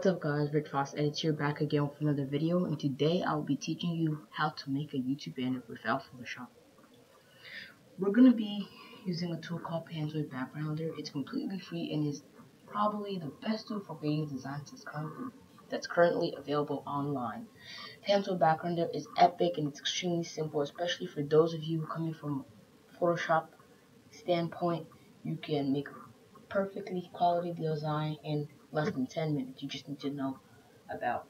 What's up guys, RichFaust edits here back again with another video, and today I'll be teaching you how to make a YouTube banner without Photoshop. We're going to be using a tool called Panzoid Backgrounder. It's completely free and is probably the best tool for creating designs that's currently available online. Panzoid Backgrounder is epic and it's extremely simple, especially for those of you who coming from Photoshop standpoint. You can make a perfectly quality design in less than 10 minutes. You just need to know about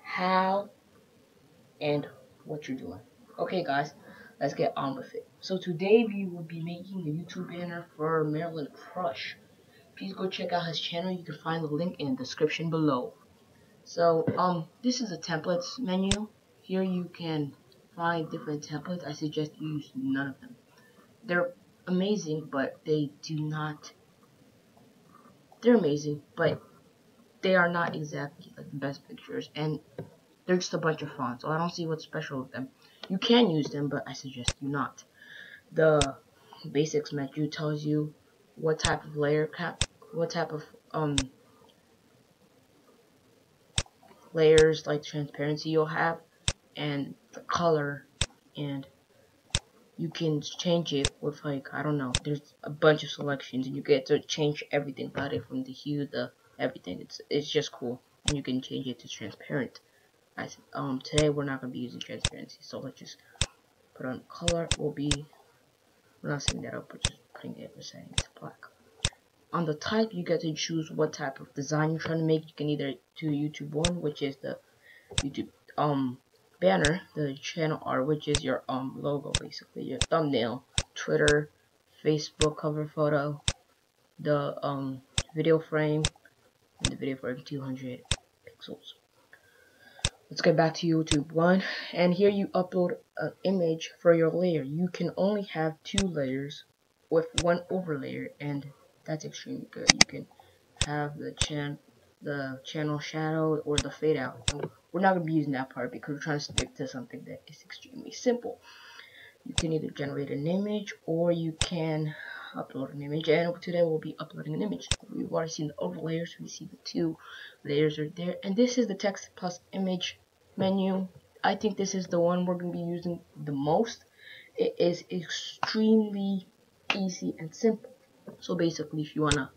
how and what you're doing. Okay guys, let's get on with it. So today we will be making a YouTube banner for Maryland Crush. Please go check out his channel. You can find the link in the description below. So this is a templates menu. Here you can find different templates. I suggest you use none of them. They're amazing, but they're amazing, but they are not exactly like the best pictures, and they're just a bunch of fonts, so I don't see what's special with them. You can use them, but I suggest you not. The basics menu tells you what type of layers like transparency you'll have, and the color, and you can change it with, like, I don't know, there's a bunch of selections and you get to change everything about it, from the hue, the everything. It's just cool, and you can change it to transparent. Today we're not gonna be using transparency, so let's just put on color. We're not setting that up, we're just putting it, we're setting it to black. On the type, you get to choose what type of design you're trying to make. You can either do YouTube 1, which is the YouTube banner, the channel art, which is your logo, basically your thumbnail, Twitter, Facebook cover photo, the video frame, and the video frame 200 pixels. Let's get back to YouTube 1, and here you upload an image for your layer. You can only have 2 layers with 1 overlayer, and that's extremely good. You can have the channel shadow or the fade out. So we're not going to be using that part because we're trying to stick to something that is extremely simple. You can either generate an image or you can upload an image, and today we'll be uploading an image. We've already seen the overlayers, we see the 2 layers are there, and this is the text plus image menu. I think this is the one we're going to be using the most. It is extremely easy and simple. So basically, if you want to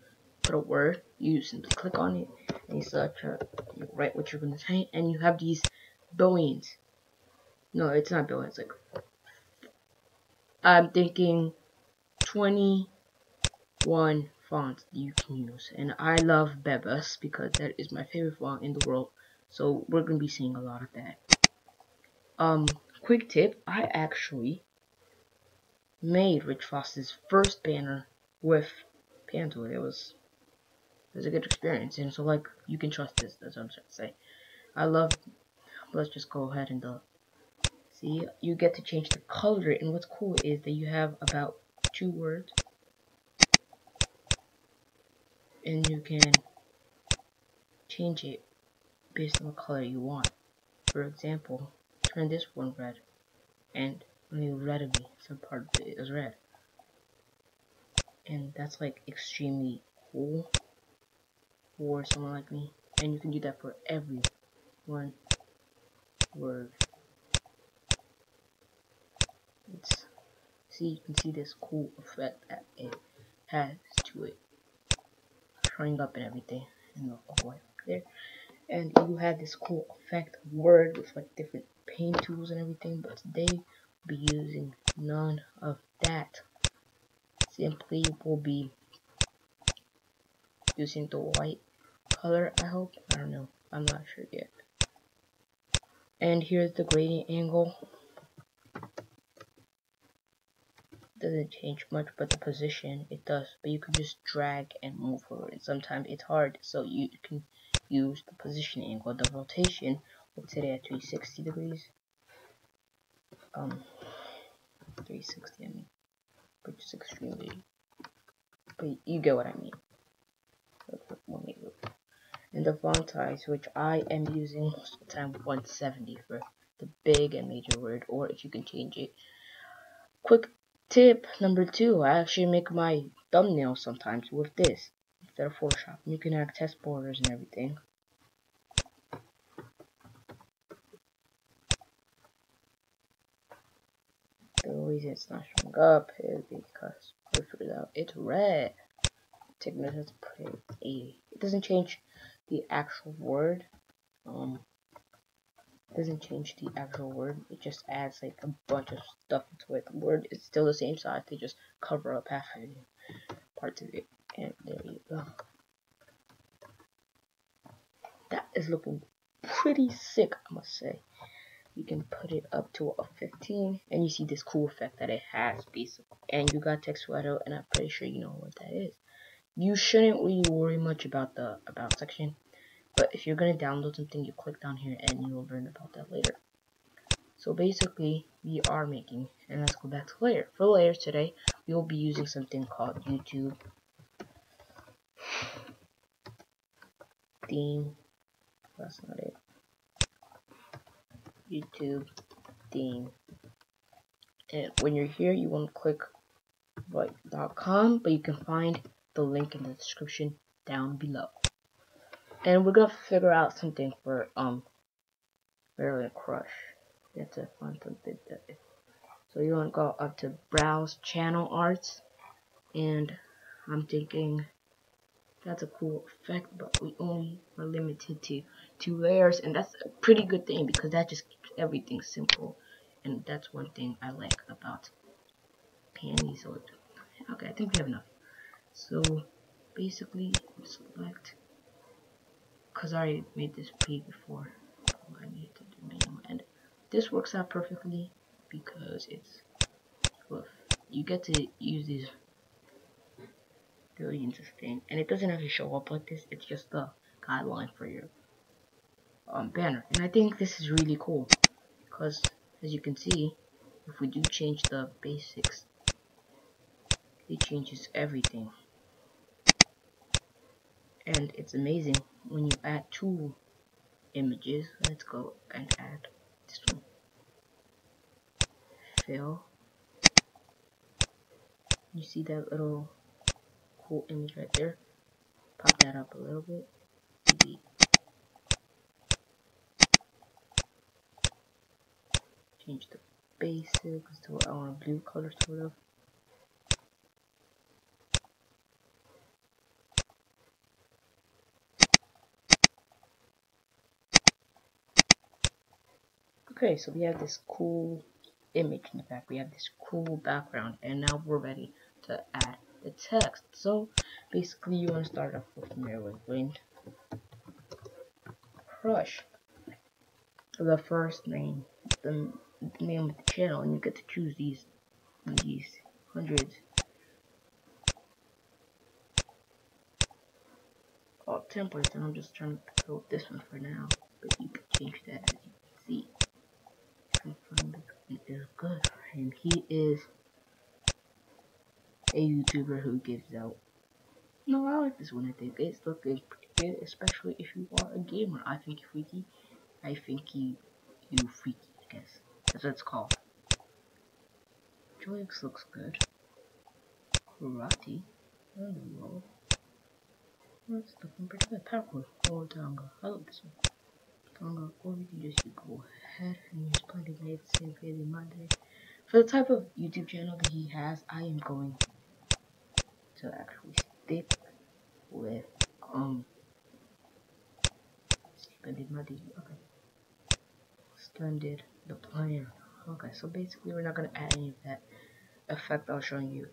put a word, you simply click on it and you write what you're going to say, and you have these billions. No, it's not billions, like, I'm thinking 21 fonts you can use, and I love Bebas because that is my favorite font in the world, so we're going to be seeing a lot of that. Quick tip, I actually made RichFaust's first banner with Panzoid. It was a good experience, and so, like, you can trust this. That's what I'm trying to say. Let's just go ahead and see, you get to change the color, and what's cool is that you have about 2 words, and you can change it based on what color you want. For example, turn this one red, and only red of some part of it is red, and that's like extremely cool for someone like me. And you can do that for every one word. You can see this cool effect that it has to it, showing up and everything, and all the way up there. And you have this cool effect word with like different paint tools and everything, but today we'll be using none of that. Simply we'll be using the white color, I hope. I don't know, I'm not sure yet. And here's the gradient angle. Doesn't change much, but the position it does. But you can just drag and move forward, and sometimes it's hard, so you can use the position angle. The rotation, we'll set it at 360 degrees. 360, I mean, but just extremely. But you get what I mean. And the font size, which I am using most of the time, 170 for the big and major word, or if you can change it. Quick tip number 2, I actually make my thumbnail sometimes with this instead of Photoshop. You can add test borders and everything. The reason it's not showing up is because we figured out it's red. Take notice to put it 80. It doesn't change the actual word. It doesn't change the actual word. It just adds like a bunch of stuff into it. The word is still the same size. They just cover up half of it, parts of it, and there you go. That is looking pretty sick, I must say. You can put it up to a 15, and you see this cool effect that it has, basically. And you got text photo, and I'm pretty sure you know what that is. You shouldn't really worry much about the about section, but if you're gonna download something, you click down here, and you will learn about that later. So basically, we are making, and let's go back to layer. For layers today, we will be using something called YouTube theme. That's not it. YouTube theme. And when you're here, you want to click right.com, but you can find the link in the description down below. And we're gonna figure out something for Barely Crush. You have to find something that is. So you want to go up to browse channel arts, and I'm thinking that's a cool effect, but we only are limited to 2 layers, and that's a pretty good thing because that just keeps everything simple, and that's one thing I like about Panzoid. Okay, I think we have enough. So basically, select, because I already made this P before. I need to do manual, and this works out perfectly because it's, well, you get to use these billions of things, and it doesn't actually show up like this. It's just the guideline for your banner, and I think this is really cool because, as you can see, if we do change the basics, it changes everything, and it's amazing when you add 2 images. Let's go and add this one. Fill. You see that little cool image right there? Pop that up a little bit. Maybe change the basics to our blue color, sort of. Okay, so we have this cool image in the back. We have this cool background, and now we're ready to add the text. So basically, you want to start off with Wind Crush. The first name, the name of the channel, and you get to choose these hundreds of templates, and I'm just trying to build this one for now, but you can change that as you can see. You can find it is good for him. He is a YouTuber who gives out. No, I like this one. I think it's looking pretty good, especially if you are a gamer. I think you're freaky. I think you freaky, I guess. That's what it's called. Joyx looks good. Karate. I don't know. That's looking pretty good. Parkour. Or Tonga. I love this one. Tonga. Or you can just go ahead and use Plenty Made the same crazy Monday. For the type of YouTube channel that he has, I am going to actually stick with Splendid Muddy. Okay. Splendid the plan. Okay, so basically we're not gonna add any of that effect I was showing you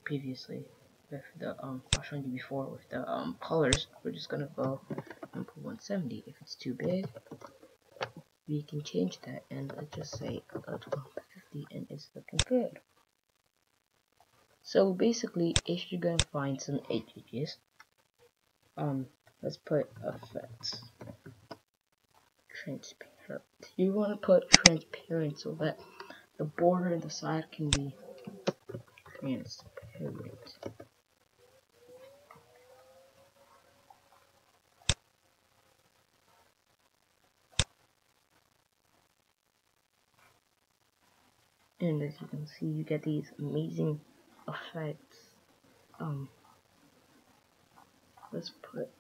previously with the I was showing you before with the colors. We're just gonna go and put 170. If it's too big, we can change that, and let's just say 1250, and it's looking good. So basically, if you're gonna find some edges, let's put effects transparent. You want to put transparent so that the border and the side can be transparent. And as you can see, you get these amazing effects. Let's put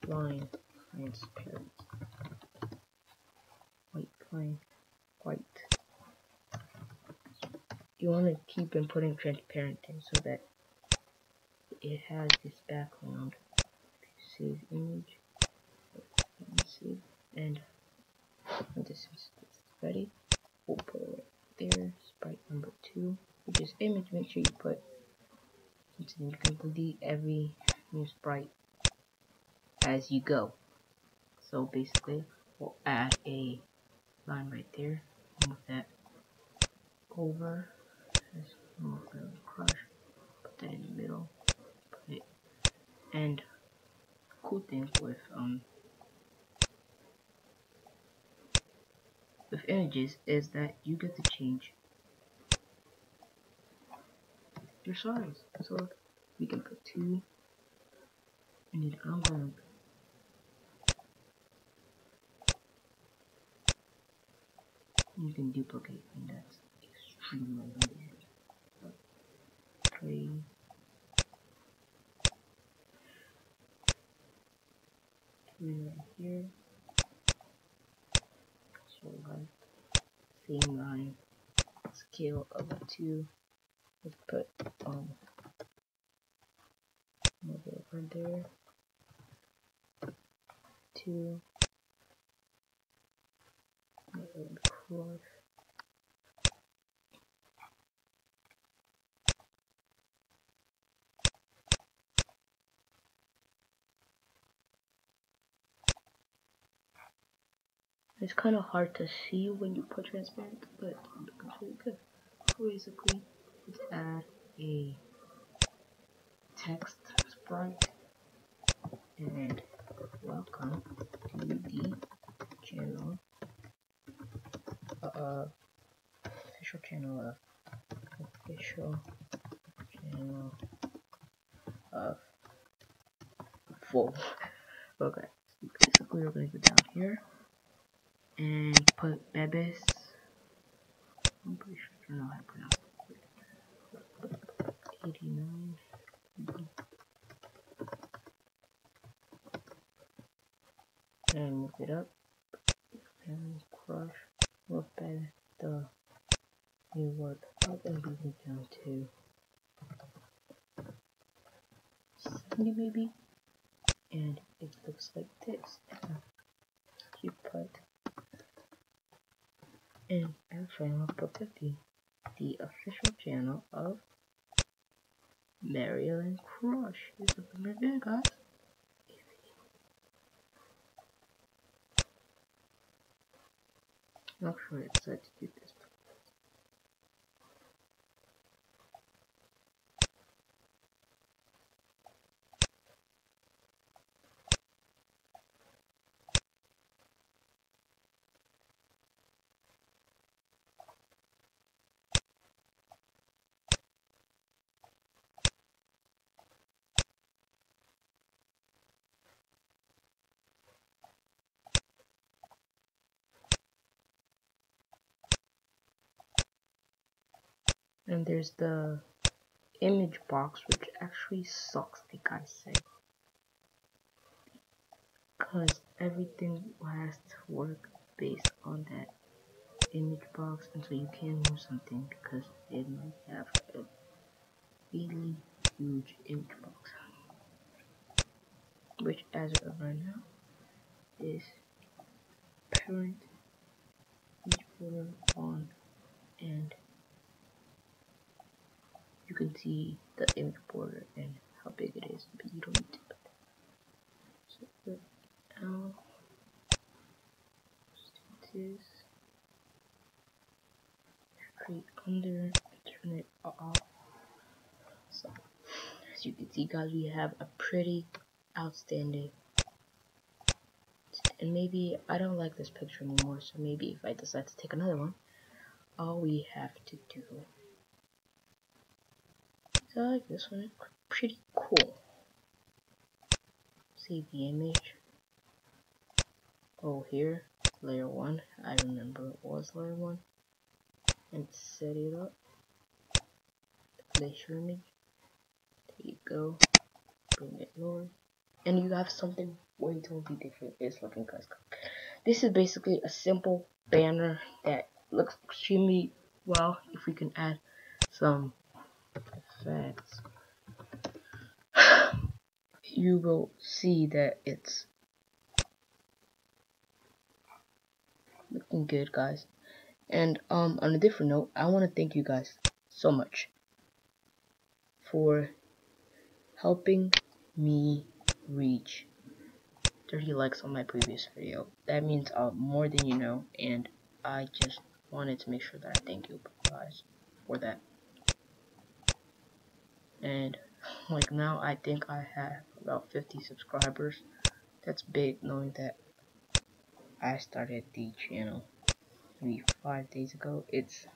line transparent. White line, white. you want to keep inputting transparent in so that it has this background. Save image, save, and when this is ready, we'll put it right there. Sprite number 2, which is image. Make sure you put something. You can delete every new sprite as you go. So basically, we'll add a line right there. Move that over. Just move the crush. Put that in the middle. Put it. And cool thing with images is that you get to change your size. So we can put 2, and then I'm gonna you can duplicate, and that's extremely easy. 3, 3 right here. So like same line, scale of 2. Let's put over there. 2. Cross. It's kind of hard to see when you put transparent, but it looks really good. Basically, let's add a text sprite and welcome to the channel, official channel of full. Okay, so basically we're gonna go down here and put Bebis. I'm pretty sure I don't know how to pronounce it. 89. And move it up and crush. Move back the new word up and move it down to 70 maybe. And it looks like this. You put, and actually I'm gonna put 50, the official channel of Maryland Crush. It's looking really good, guys. I'm not sure it's set to do this. And there's the image box, which actually sucks, like I said, because everything has to work based on that image box, and so you can't move something because it might have a really huge image box, which as of right now is parent image folder on, and you can see the image border and how big it is, but you don't need to put that. So put L, this, create under, turn it off. So as you can see, guys, we have a pretty outstanding, and maybe I don't like this picture anymore, so maybe if I decide to take another one, all we have to do, so I like this one, it's pretty cool. Save the image, go here, layer 1, I remember it was layer 1, and set it up, place your image, there you go, bring it lower, and you have something way totally different. It's looking good. This is basically a simple banner that looks extremely well. If we can add some effects, you will see that it's looking good, guys. And on a different note, I want to thank you guys so much for helping me reach 30 likes on my previous video. That means more than you know, and I just wanted to make sure that I thank you guys for that. And like now, I think I have about 50 subscribers. That's big, knowing that I started the channel maybe 5 days ago. It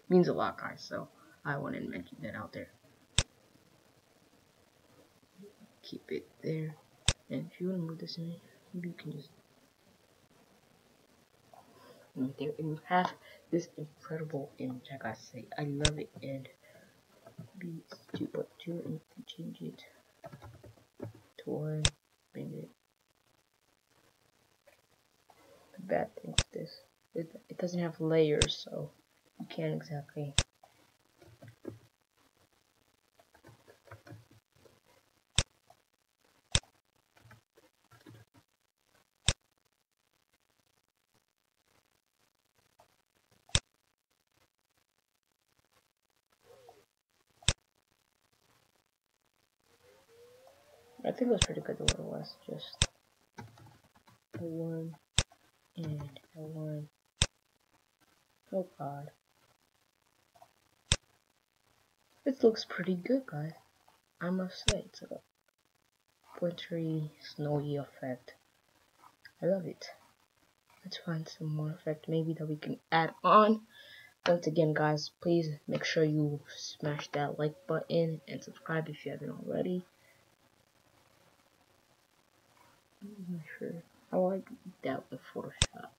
means a lot, guys, so I wanted to mention that out there. Keep it there. And if you want to move this in, maybe you can just right there, and you have this incredible image. I gotta say, I love it. And maybe do what do and change it to one. Maybe the bad thing with this, it doesn't have layers, so you can't exactly. I think it was pretty good the way it was. Just a one and a one. Oh god. This looks pretty good, guys. I must say, it's a wintry, snowy effect. I love it. Let's find some more effect maybe that we can add on. Once again, guys, please make sure you smash that like button and subscribe if you haven't already. I'm not sure how I did that with Photoshop.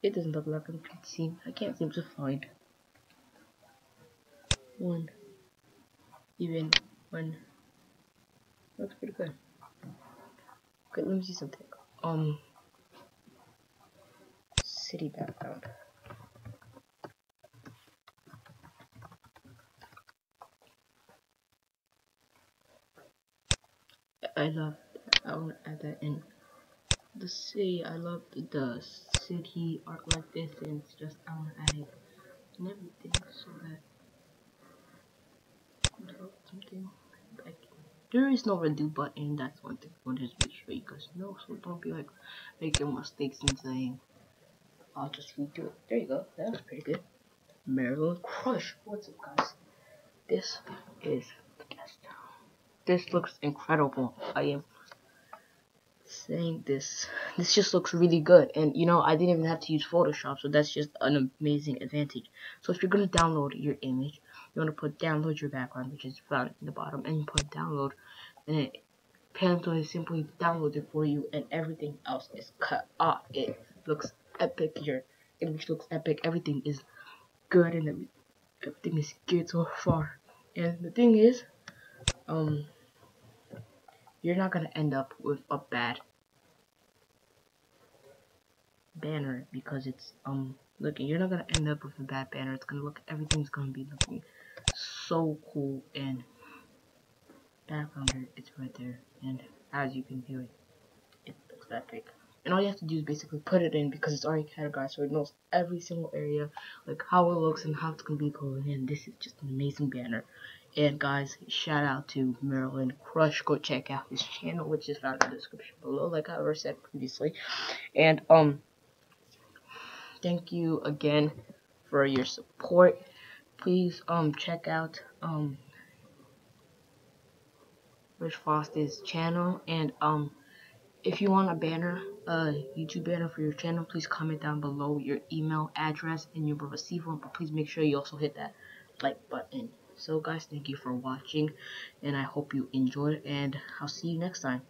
It doesn't look like I can't seem to find one. Even one. Looks pretty good. Okay, let me see something. City background. I love that. I want to add that in. The city, I love the city art like this, and it's just, I want to add it and everything so that something back. There is no redo button, that's one thing I want to make sure you guys know, so don't be like making mistakes and saying, I'll just redo it. There you go, that was pretty good. Maryland Crush, what's up, guys? This is the best. This looks incredible. I am saying this just looks really good, and you know, I didn't even have to use Photoshop, so that's just an amazing advantage. So if you're gonna download your image, you want to put download your background, which is found in the bottom, and you put download, and it Panzoid simply downloads it for you, and everything else is cut off. It looks epic. Your image looks epic. Everything is good, and everything is good so far. And the thing is, you're not gonna end up with a bad banner because it's looking. You're not gonna end up with a bad banner. It's gonna look. Everything's gonna be looking so cool, and backgrounder, it's right there, and as you can view it, it looks epic. And all you have to do is basically put it in because it's already categorized, so it knows every single area, like how it looks and how it's gonna be colored. And this is just an amazing banner. And guys, shout out to Maryland Crush. Go check out his channel, which is found in the description below, like I already said previously. And thank you again for your support. Please check out RichFaust's channel, and if you want a banner, YouTube banner for your channel, please comment down below your email address and you will receive one. But please make sure you also hit that like button. So guys, thank you for watching, and I hope you enjoyed, and I'll see you next time.